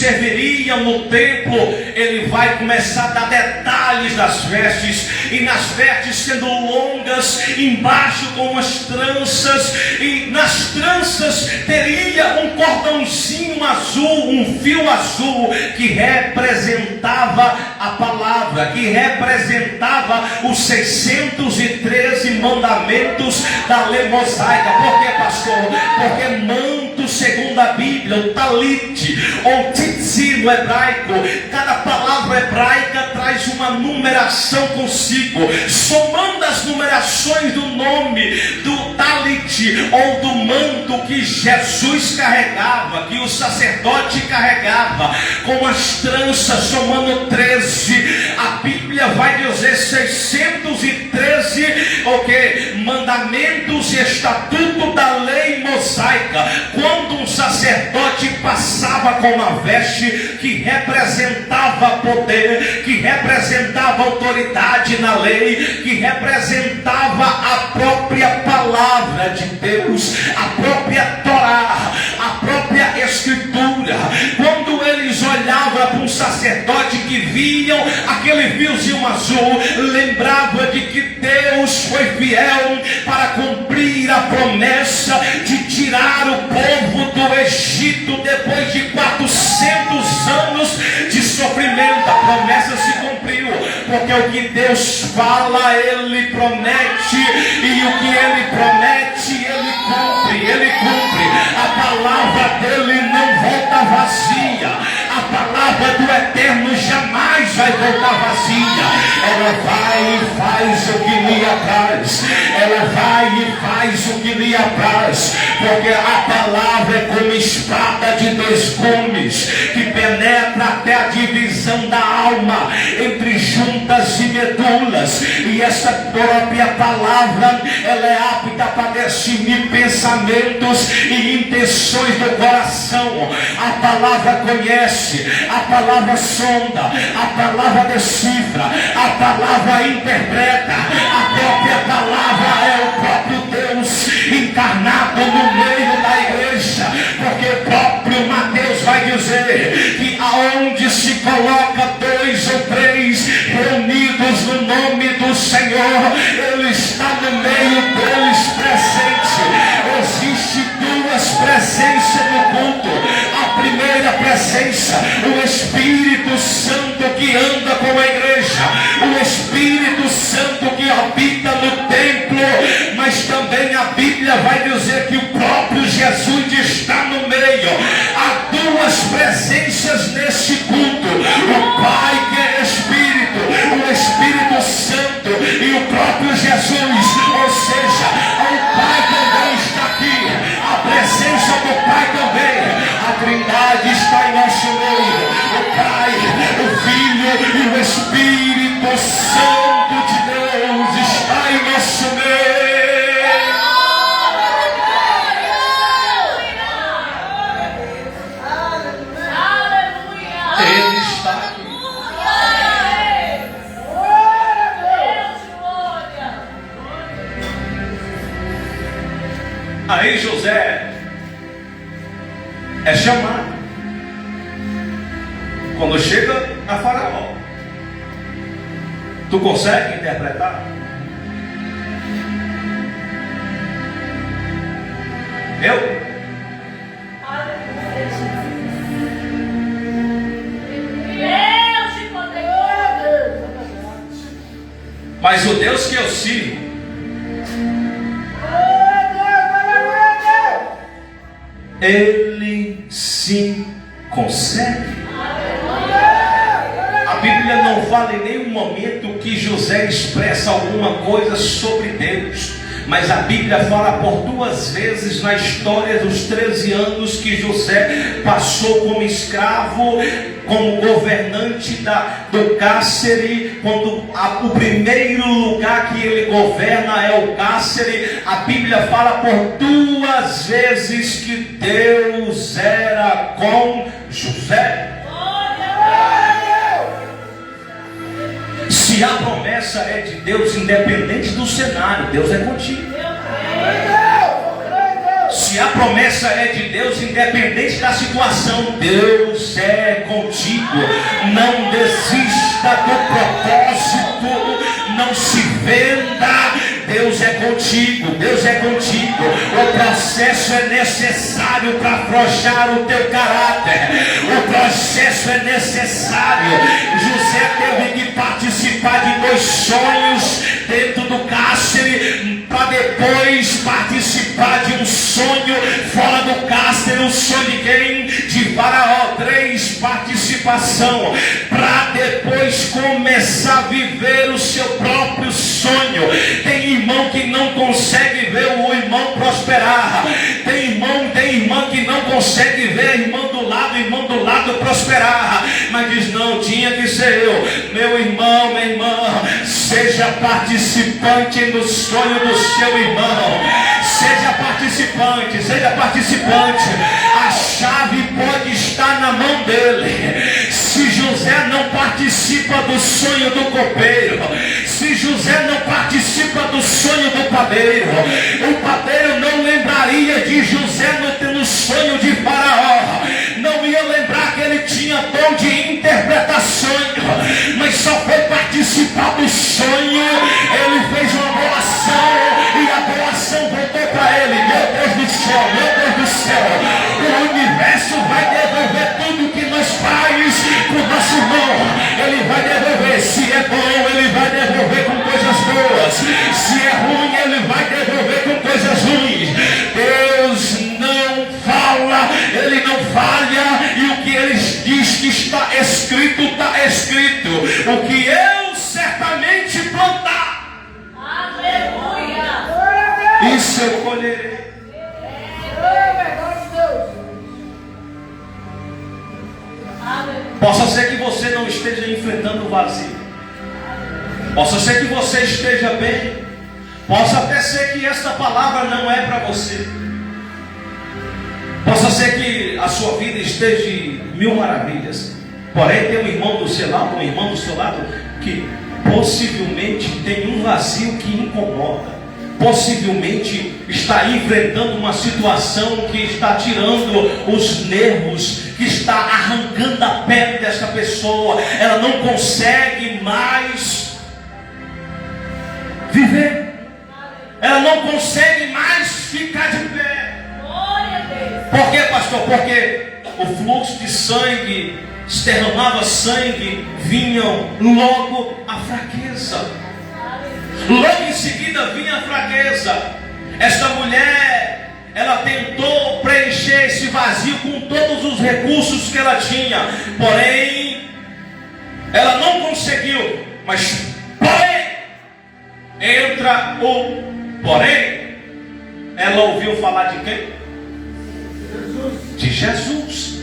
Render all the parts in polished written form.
serviriam no templo, ele vai começar a dar detalhes das vestes, e nas vestes sendo longas, embaixo com umas tranças, e nas tranças teria um cordãozinho azul, um fio azul, que representava a palavra, que representava os 613 mandamentos da lei mosaica. Por que, pastor? Porque manto, segundo a Bíblia, o talit ou titzi no hebraico, cada palavra hebraica traz uma numeração consigo. Somando as numerações do nome do talit ou do manto que Jesus carregava, que o sacerdote carregava, com as tranças, somando 13, a Bíblia vai dizer 613 mandamentos e estatuto da lei mosaica. Quando um sacerdote passava com uma veste que representava poder, que representava autoridade na lei, que representava a própria palavra de Deus, a própria Torá, a própria Escritura. Quando eles olhavam para um sacerdote que viam aquele fiozinho azul, lembrava de que Deus foi fiel para cumprir a promessa de tirar o povo do Egito depois de 400 anos de sofrimento. A promessa se cumpriu, porque o que Deus fala, Ele promete, e o que Ele promete, Ele cumpre. Ele cumpre. A palavra dele não volta vazia. A palavra do Eterno jamais vai voltar vazia. Ela vai e faz o que lhe apraz. Ela vai e faz o que lhe apraz. Porque a palavra é como espada de dois gumes, que penetra até a divisão da alma, entre juntas e medulas. E essa própria palavra, ela é apta para discernir pensamentos e intenções do coração. A palavra conhece, a palavra sonda, a palavra decifra, a palavra interpreta. A própria palavra é o próprio Deus encarnado no meio da igreja, porque o próprio Mateus vai dizer que aonde se coloca 2 ou 3 reunidos no nome do Senhor, Ele está no meio deles presente. Existe 2 presenças no culto. A primeira presença, o Espírito Santo que anda com a igreja, o Espírito Santo que habita no templo, mas também a Bíblia vai dizer que o próprio Jesus está no meio. Há 2 presenças nesse culto: o Pai que é Espírito, o Espírito Santo e o próprio Jesus. Ou seja, o Pai também está aqui, a presença do Pai também. A Trindade está em nosso meio: o Pai, o Filho e o Espírito Santo de Deus está em nosso meio. Ele está aqui. Aí José é chamado. Quando chega a Faraó, tu consegue interpretar? Eu? Mas o Deus que eu sirvo, Ele sim consegue. A Bíblia não fala em nenhum momento que José expressa alguma coisa sobre Deus, mas a Bíblia fala por 2 vezes na história dos 13 anos que José passou como escravo, como governante do cárcere. Quando o primeiro lugar que ele governa é o cárcere, a Bíblia fala por 2 vezes que Deus era com José. Se a promessa é de Deus, independente do cenário, Deus é contigo. Se a promessa é de Deus, independente da situação, Deus é desista do propósito, não se venda. Deus é contigo, Deus é contigo. O processo é necessário para afrouxar o teu caráter. O processo é necessário. José teve que participar de 2 sonhos dentro do cárcere, para depois participar de um sonho fora do cárcere. O sonho de quem? De Faraó. 3 participação, para depois começar a viver o seu próprio sonho. Tem irmão que não consegue ver o irmão prosperar. Tem irmã que não consegue ver irmão do lado prosperar. Mas diz, não, tinha que ser eu. Meu irmão, minha irmã, seja participante no sonho do seu irmão. Seja participante, seja participante. A chave pode estar na mão dele. Se José não participa do sonho do copeiro, se José não participa do sonho do padeiro, o padeiro não lembraria de José no sonho de Faraó. Não ia lembrar que ele tinha dom de interpretações, mas só foi participar do sonho. Ele fez uma boa ação e a boa ação voltou para ele. Meu Deus do céu, meu Deus do céu, o universo vai devolver tudo que nós faz para o nosso irmão. Ele vai devolver. Se é bom, ele vai devolver com coisas boas. Se é ruim, ele vai devolver com coisas ruins. Deus não fala, ele não falha, e o que ele diz que está escrito, está escrito. O que eu certamente plantar, aleluia, isso eu colherei. Possa ser que você não esteja enfrentando o vazio, possa ser que você esteja bem, possa até ser que esta palavra não é para você, possa ser que a sua vida esteja mil maravilhas, porém tem um irmão do seu lado, um irmão do seu lado que possivelmente tem um vazio que incomoda, possivelmente está enfrentando uma situação que está tirando os nervos, que está arrancando a pele dessa pessoa. Ela não consegue mais viver, ela não consegue mais ficar de pé. Por quê, pastor? Porque o fluxo de sangue, se derramava sangue, vinham logo a fraqueza. Logo em seguida vinha a fraqueza. Esta mulher, ela tentou preencher esse vazio com todos os recursos que ela tinha, porém ela não conseguiu. Mas porém, entra o porém. Ela ouviu falar de quem? De Jesus.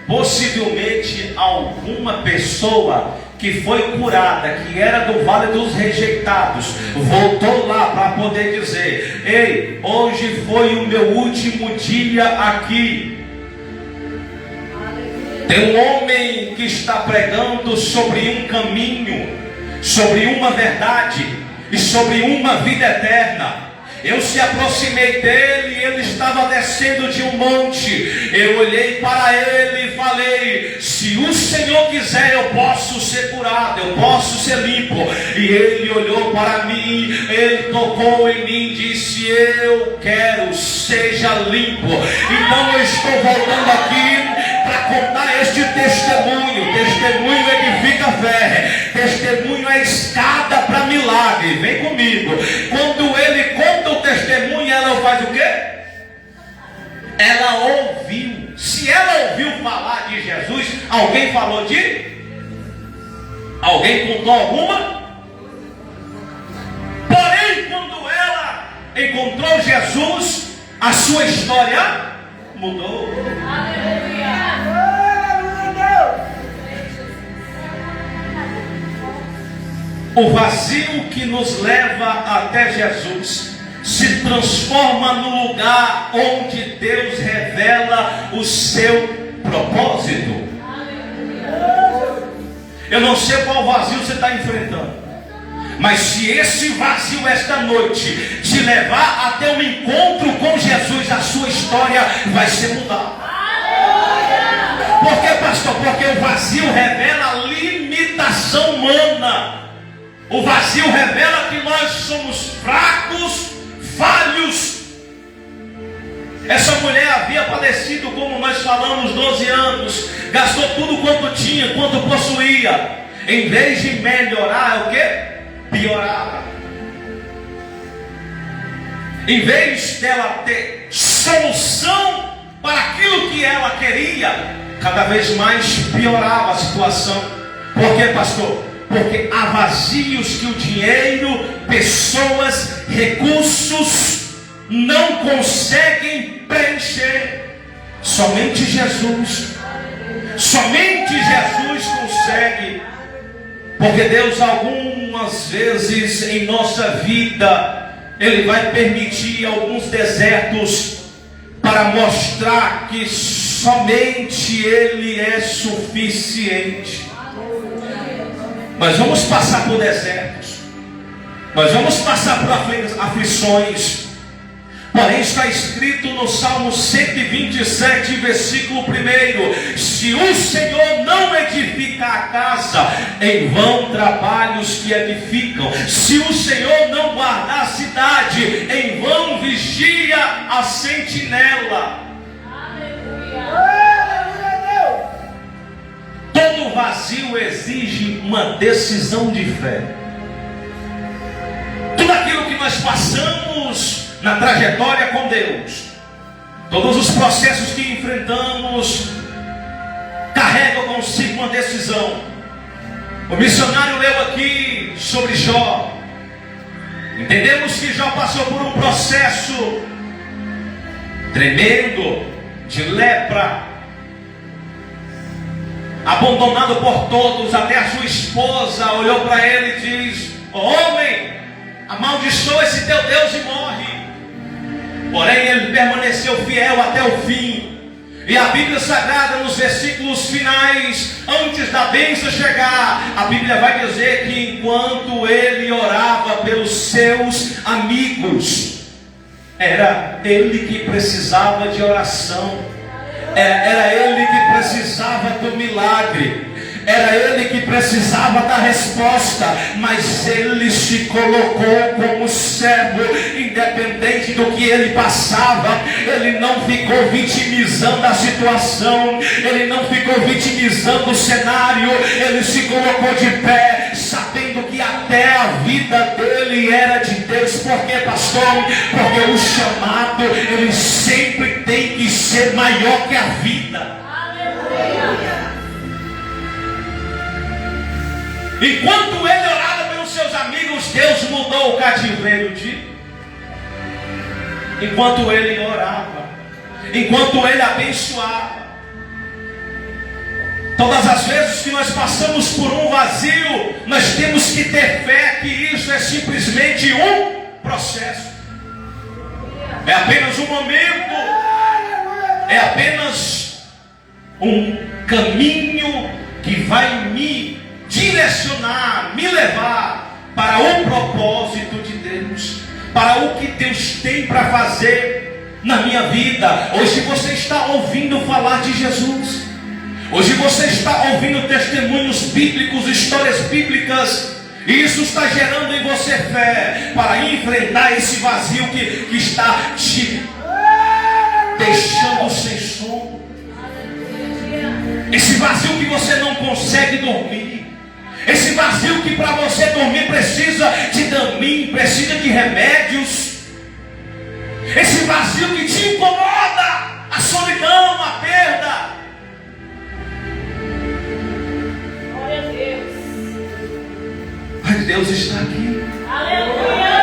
Possivelmente alguma pessoa que foi curada, que era do Vale dos Rejeitados, voltou lá para poder dizer: ei, hoje foi o meu último dia aqui. Tem um homem que está pregando sobre um caminho, sobre uma verdade e sobre uma vida eterna. Eu se aproximei dele e ele estava descendo de um monte. Eu olhei para ele e falei: se o Senhor quiser, eu posso ser curado, eu posso ser limpo. E ele olhou para mim, ele tocou em mim e disse: eu quero, seja limpo. Então eu estou voltando aqui para contar este testemunho. Testemunho edifica a fé, testemunho é escada para milagre. Vem comigo. Quando ele conta o testemunho, ela faz o quê? Ela ouviu. Se ela ouviu falar de Jesus, alguém falou de? Alguém contou alguma? Porém, quando ela encontrou Jesus, a sua história mudou. Aleluia. O vazio que nos leva até Jesus se transforma no lugar onde Deus revela o seu propósito. Eu não sei qual vazio você está enfrentando, mas se esse vazio esta noite te levar até um encontro com Jesus, a sua história vai ser mudada. Por que, pastor? Porque o vazio revela a limitação humana. O vazio revela que nós somos fracos, falhos. Essa mulher havia padecido, como nós falamos, 12 anos. Gastou tudo quanto tinha, quanto possuía. Em vez de melhorar, é o que? Piorava. Em vez dela ter solução para aquilo que ela queria, cada vez mais piorava a situação. Por quê, pastor? Porque há vazios que o dinheiro, pessoas, recursos não conseguem preencher. Somente Jesus. Somente Jesus consegue. Porque Deus, algumas vezes em nossa vida, Ele vai permitir alguns desertos para mostrar que somente Ele é suficiente. Nós vamos passar por desertos, nós vamos passar por aflições. Porém está escrito no Salmo 127, versículo 1: se o Senhor não edificar a casa, em vão trabalham os que edificam. Se o Senhor não guardar a cidade, em vão vigia a sentinela. Todo vazio exige uma decisão de fé. Tudo aquilo que nós passamos na trajetória com Deus, todos os processos que enfrentamos, carregam consigo uma decisão. O missionário leu aqui sobre Jó. Entendemos que Jó passou por um processo tremendo de lepra, abandonado por todos. Até a sua esposa olhou para ele e diz: homem, amaldiçoa esse teu Deus e morre. Porém ele permaneceu fiel até o fim. E a Bíblia Sagrada, nos versículos finais, antes da bênção chegar, a Bíblia vai dizer que enquanto ele orava pelos seus amigos, era ele que precisava de oração, era ele que precisava do milagre, era ele que precisava da resposta, mas ele se colocou como servo, independente do que ele passava. Ele não ficou vitimizando a situação, ele não ficou vitimizando o cenário, ele se colocou de pé, sabendo que até a vida dele era de Deus. Por quê, pastor? Porque o chamado, ele sempre tem que ser maior que a vida. Enquanto ele orava pelos seus amigos, Deus mudou o cativeiro enquanto ele orava, enquanto ele abençoava. Todas as vezes que nós passamos por um vazio, nós temos que ter fé que isso é simplesmente um processo. É apenas um momento, é apenas um caminho que vai me direcionar, me levar para o propósito de Deus, para o que Deus tem para fazer na minha vida. Hoje você está ouvindo falar de Jesus, hoje você está ouvindo testemunhos bíblicos, histórias bíblicas, e isso está gerando em você fé para enfrentar esse vazio que está te deixando sem sono, esse vazio que você não consegue dormir, esse vazio que para você dormir precisa de Dramin, precisa de remédios, esse vazio que te incomoda, a solidão, a perda. Glória a Deus. Mas Deus está aqui. Aleluia.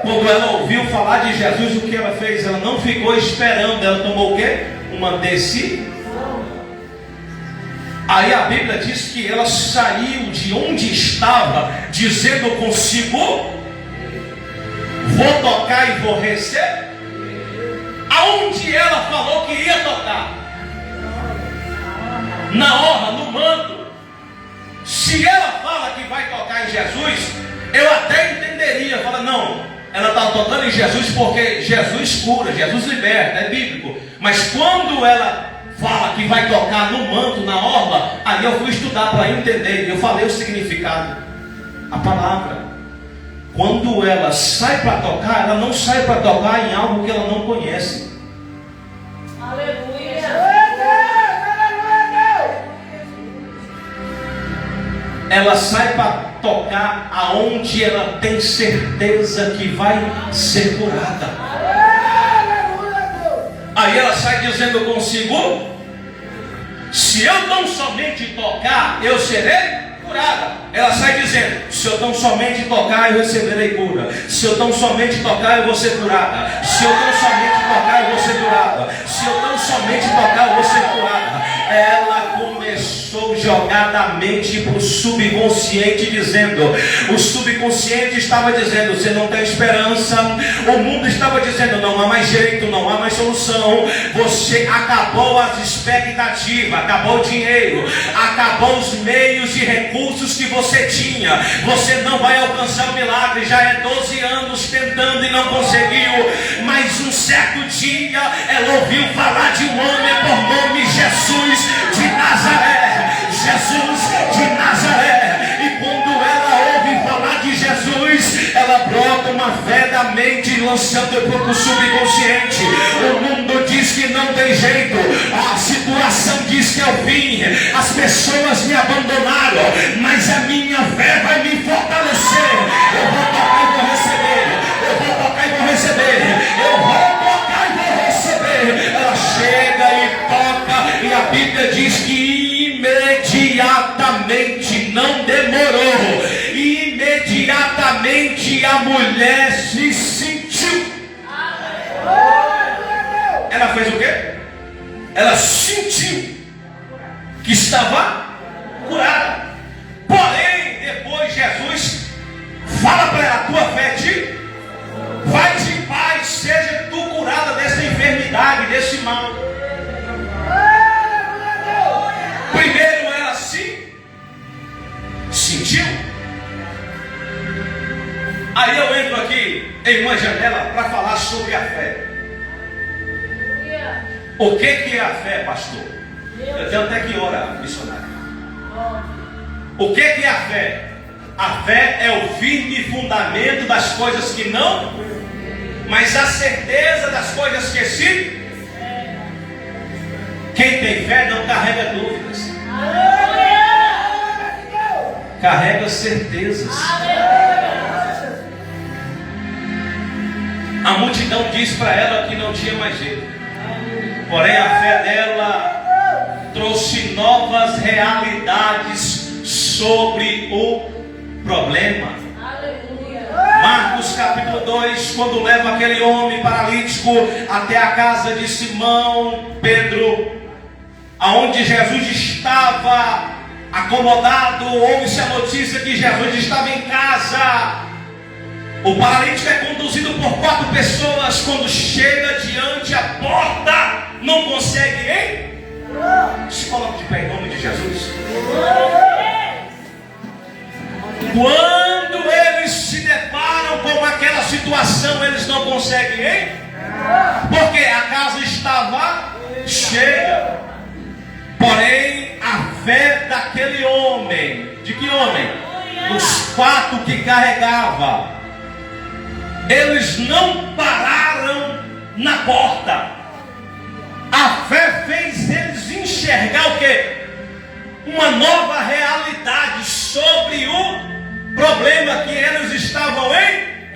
Quando ela ouviu falar de Jesus, o que ela fez? Ela não ficou esperando, ela tomou o quê? Uma decisão. Aí a Bíblia diz que ela saiu de onde estava, dizendo consigo: vou tocar e vou receber. Aonde ela falou que ia tocar? Na orla, no manto. Se ela fala que vai tocar em Jesus, eu até entenderia. Fala, não, ela está tocando em Jesus porque Jesus cura, Jesus liberta, é bíblico. Mas quando ela fala que vai tocar no manto, na orla, aí eu fui estudar para entender, e eu falei o significado. A palavra, quando ela sai para tocar, ela não sai para tocar em algo que ela não conhece. Aleluia. Ela sai para tocar aonde ela tem certeza que vai ser curada. Aí ela sai dizendo consigo: se eu tão somente tocar, eu serei curada. Ela sai dizendo: se eu tão somente tocar, eu receberei cura. Se eu tão somente tocar, eu vou ser curada. Se eu tão somente tocar, eu vou ser curada. Se eu tão somente tocar, eu vou ser curada. Ela começou jogadamente para o subconsciente, dizendo, o subconsciente estava dizendo: você não tem esperança. O mundo estava dizendo: não há mais jeito, não há mais solução. Você acabou as expectativas, acabou o dinheiro, acabou os meios e recursos que você tinha. Você não vai alcançar o milagre. Já é 12 anos tentando e não conseguiu. Mas um certo dia ela ouviu falar de um homem por nome Jesus de Nazaré. Jesus de Nazaré. E quando ela ouve falar de Jesus, ela brota uma fé da mente, lançando para o subconsciente. O mundo diz que não tem jeito, a situação diz que é o fim, as pessoas me abandonaram, mas a minha fé vai me fortalecer. Eu vou tocar e vou receber. Eu vou tocar e vou receber. Eu vou tocar e vou receber. Ela chega e toca, e a Bíblia diz que imediatamente, não demorou, imediatamente a mulher se sentiu. Ela fez o quê? Ela sentiu que estava curada. Porém, depois Jesus fala para ela: a tua fé te vai de paz, seja tu curada dessa enfermidade, desse mal. Primeiro ela se sentiu. Aí eu entro aqui em uma janela para falar sobre a fé. O que é a fé, pastor? Eu tenho até que orar, missionário. O que é a fé? A fé é o firme fundamento das coisas que não, mas a certeza das coisas que se. Quem tem fé não carrega dúvidas, carrega certezas. A multidão disse para ela que não tinha mais jeito, porém a fé dela trouxe novas realidades sobre o problema. Marcos capítulo 2, quando leva aquele homem paralítico até a casa de Simão Pedro, aonde Jesus estava acomodado, ouve-se a notícia que Jesus estava em casa. O paralítico é conduzido por 4 pessoas. Quando chega diante a porta, não consegue, hein? Se coloque de pé em nome de Jesus. Quando eles se deparam com aquela situação, eles não conseguem, hein? Porque a casa estava cheia. Porém, a fé daquele homem, de que homem? Dos 4 que carregava, eles não pararam na porta. A fé fez eles enxergar o quê? Uma nova realidade sobre o problema que eles estavam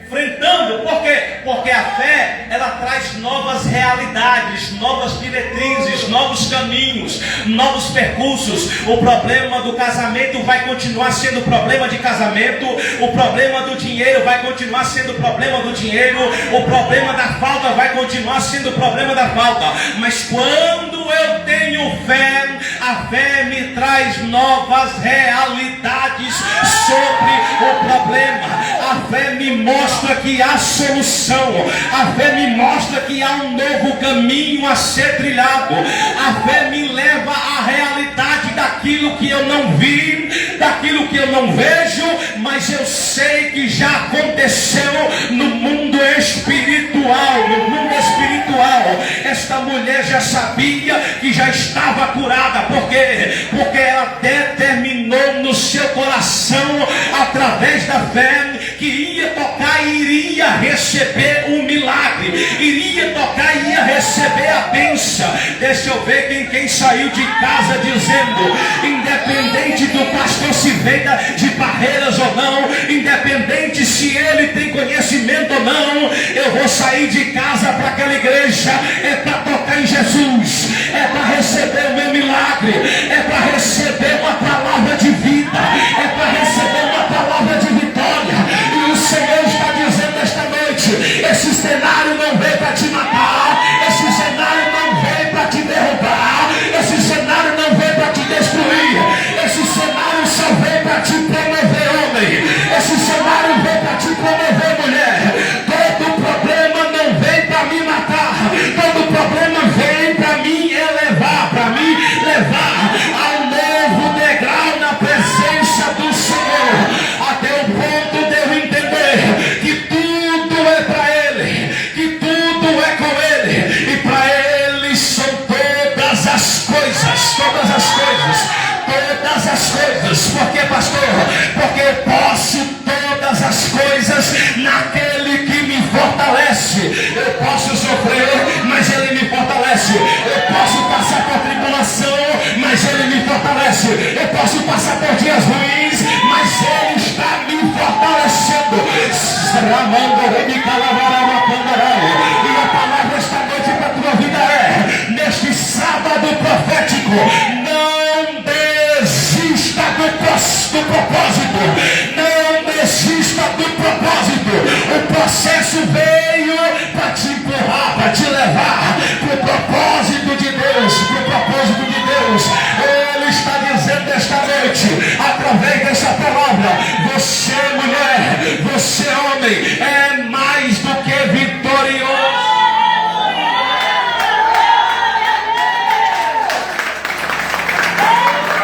enfrentando. Por quê? Porque a fé, ela traz novas realidades, novas diretrizes, novos caminhos, novos percursos. O problema do casamento vai continuar sendo problema de casamento. O problema do dinheiro vai continuar sendo problema do dinheiro. O problema da falta vai continuar sendo problema da falta. Mas quando eu tenho fé, a fé me traz novas realidades sobre o problema. A fé me mostra que há solução. A fé me mostra que há um novo caminho a ser trilhado. A fé me leva à realidade daquilo que eu não vi, daquilo que eu não vejo, mas eu sei que já aconteceu no mundo espiritual. No mundo espiritual. É esta mulher já sabia que já estava curada. Por quê? Porque ela determinou no seu coração, através da fé, que ia tocar e iria receber um milagre, iria tocar e ia receber a bênção. Deixa eu ver quem saiu de casa dizendo: independente do pastor se venha de barreiras ou não, independente se ele tem conhecimento ou não, eu vou sair de casa para aquela igreja, é para tocar em Jesus, é para receber o meu milagre, é para receber uma palavra de vida, é para receber uma palavra de vitória. E o Senhor está dizendo esta noite: esse cenário não veio para te matar, esse cenário não veio para te derrubar, esse cenário não veio para te destruir, esse cenário só veio para te promover, homem, esse cenário veio para te promover, mulher. Todo problema não vem para me matar, todo problema vem para me elevar, para me levar ao novo degrau na presença do Senhor, até o ponto de eu entender que tudo é para Ele, que tudo é com Ele, e para Ele são todas as coisas, todas as coisas, todas as coisas. Por que, pastor? Porque eu posso todas as coisas naquele que me fortalece. Eu posso sofrer, mas Ele me fortalece. Eu posso passar por tribulação, mas Ele me fortalece. Eu posso passar por dias ruins, mas Ele está me fortalecendo. E a palavra esta noite para a tua vida é: neste sábado profético,